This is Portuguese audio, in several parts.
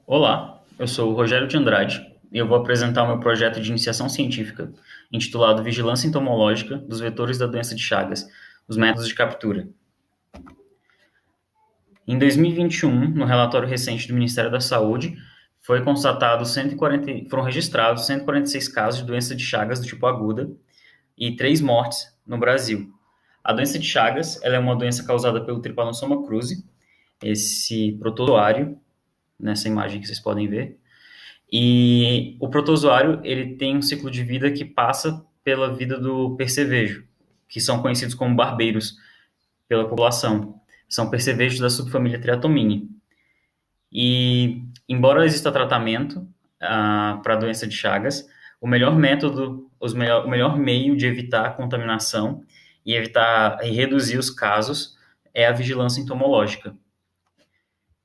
Olá, eu sou o Rogério de Andrade e eu vou apresentar o meu projeto de iniciação científica, intitulado Vigilância Entomológica dos Vetores da Doença de Chagas, os métodos de captura. Em 2021, no relatório recente do Ministério da Saúde, foram registrados 146 casos de doença de Chagas do tipo aguda e 3 mortes no Brasil. A doença de Chagas, ela é uma doença causada pelo Trypanosoma cruzi, esse protozoário, nessa imagem que vocês podem ver. E o protozoário, ele tem um ciclo de vida que passa pela vida do percevejo, que são conhecidos como barbeiros pela população. São percevejos da subfamília Triatomini. E, embora exista tratamento para a doença de Chagas, o melhor método, o melhor meio de evitar a contaminação e reduzir os casos é a vigilância entomológica.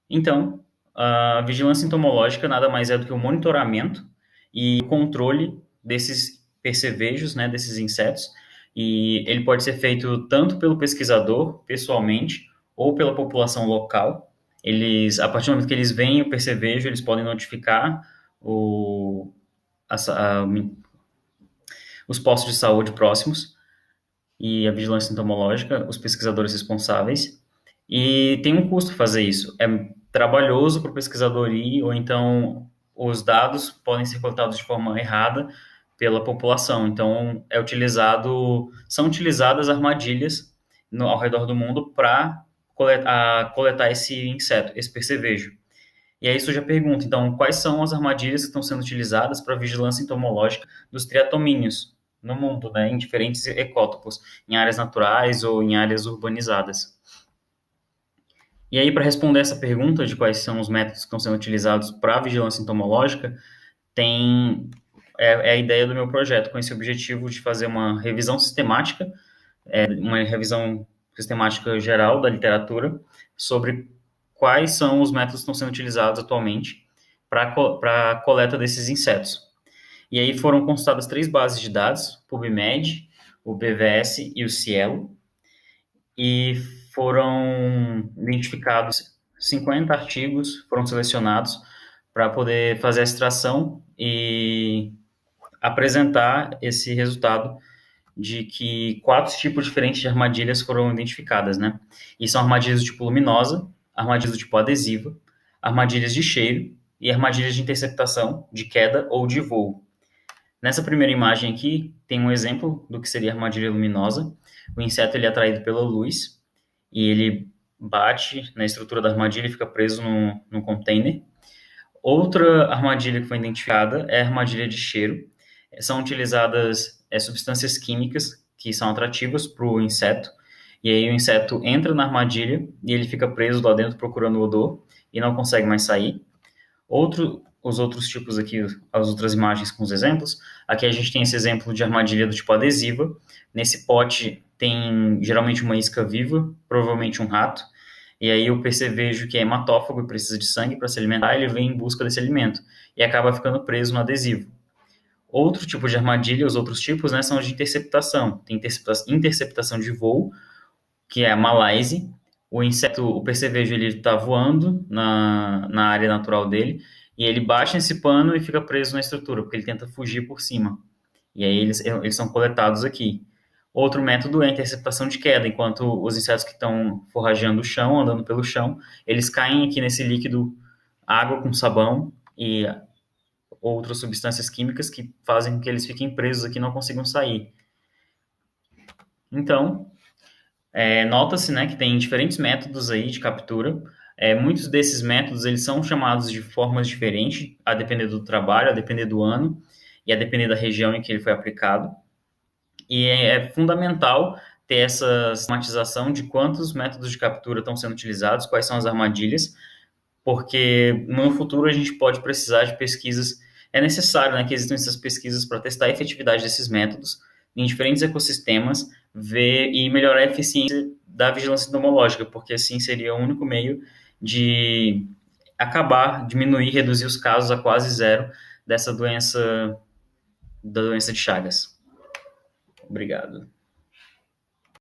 Então, a vigilância entomológica nada mais é do que o monitoramento e controle desses percevejos, né, desses insetos, e ele pode ser feito tanto pelo pesquisador, pessoalmente, ou pela população local. A partir do momento que eles veem o percevejo, eles podem notificar o, a, a, os postos de saúde próximos e a vigilância entomológica, os pesquisadores responsáveis. E tem um custo fazer isso. É trabalhoso para o pesquisador ir, ou então os dados podem ser coletados de forma errada pela população. Então, são utilizadas armadilhas ao redor do mundo para coletar esse inseto, esse percevejo. E aí surge a pergunta, então, quais são as armadilhas que estão sendo utilizadas para a vigilância entomológica dos triatomíneos no mundo, né, em diferentes ecótopos, em áreas naturais ou em áreas urbanizadas? E aí, para responder essa pergunta de quais são os métodos que estão sendo utilizados para a vigilância entomológica, é a ideia do meu projeto, com esse objetivo de fazer uma revisão sistemática geral da literatura sobre quais são os métodos que estão sendo utilizados atualmente para a coleta desses insetos. E aí foram consultadas 3 bases de dados, o PubMed, o BVS e o Cielo, e foram identificados 50 artigos, foram selecionados para poder fazer a extração e apresentar esse resultado de que 4 tipos diferentes de armadilhas foram identificadas, né? E são armadilhas do tipo luminosa, armadilhas do tipo adesiva, armadilhas de cheiro e armadilhas de interceptação, de queda ou de voo. Nessa primeira imagem aqui, tem um exemplo do que seria a armadilha luminosa. O inseto ele é atraído pela luz e ele bate na estrutura da armadilha e fica preso no container. Outra armadilha que foi identificada é a armadilha de cheiro. São utilizadas substâncias químicas que são atrativas para o inseto, e aí o inseto entra na armadilha e ele fica preso lá dentro procurando o odor e não consegue mais sair. Os outros tipos aqui, as outras imagens com os exemplos, aqui a gente tem esse exemplo de armadilha do tipo adesiva. Nesse pote tem geralmente uma isca viva, provavelmente um rato, e aí o percevejo, que é hematófago e precisa de sangue para se alimentar, ele vem em busca desse alimento e acaba ficando preso no adesivo. Outro tipo de armadilha, os outros tipos, né, são os de interceptação. Tem interceptação de voo, que é a malaise. O percevejo, ele está voando na área natural dele, e ele bate nesse pano e fica preso na estrutura, porque ele tenta fugir por cima. E aí eles são coletados aqui. Outro método é a interceptação de queda, enquanto os insetos que estão forrageando o chão, andando pelo chão, eles caem aqui nesse líquido, água com sabão e outras substâncias químicas que fazem com que eles fiquem presos aqui e não consigam sair. Então, nota-se, né, que tem diferentes métodos aí de captura. Muitos desses métodos eles são chamados de formas diferentes, a depender do trabalho, a depender do ano e a depender da região em que ele foi aplicado. E é fundamental ter essa sistematização de quantos métodos de captura estão sendo utilizados, quais são as armadilhas, porque no futuro a gente pode precisar de pesquisas. É necessário, né, que existam essas pesquisas para testar a efetividade desses métodos em diferentes ecossistemas, ver e melhorar a eficiência da vigilância entomológica, porque assim seria o único meio de diminuir, reduzir os casos a quase zero dessa doença, da doença de Chagas. Obrigado.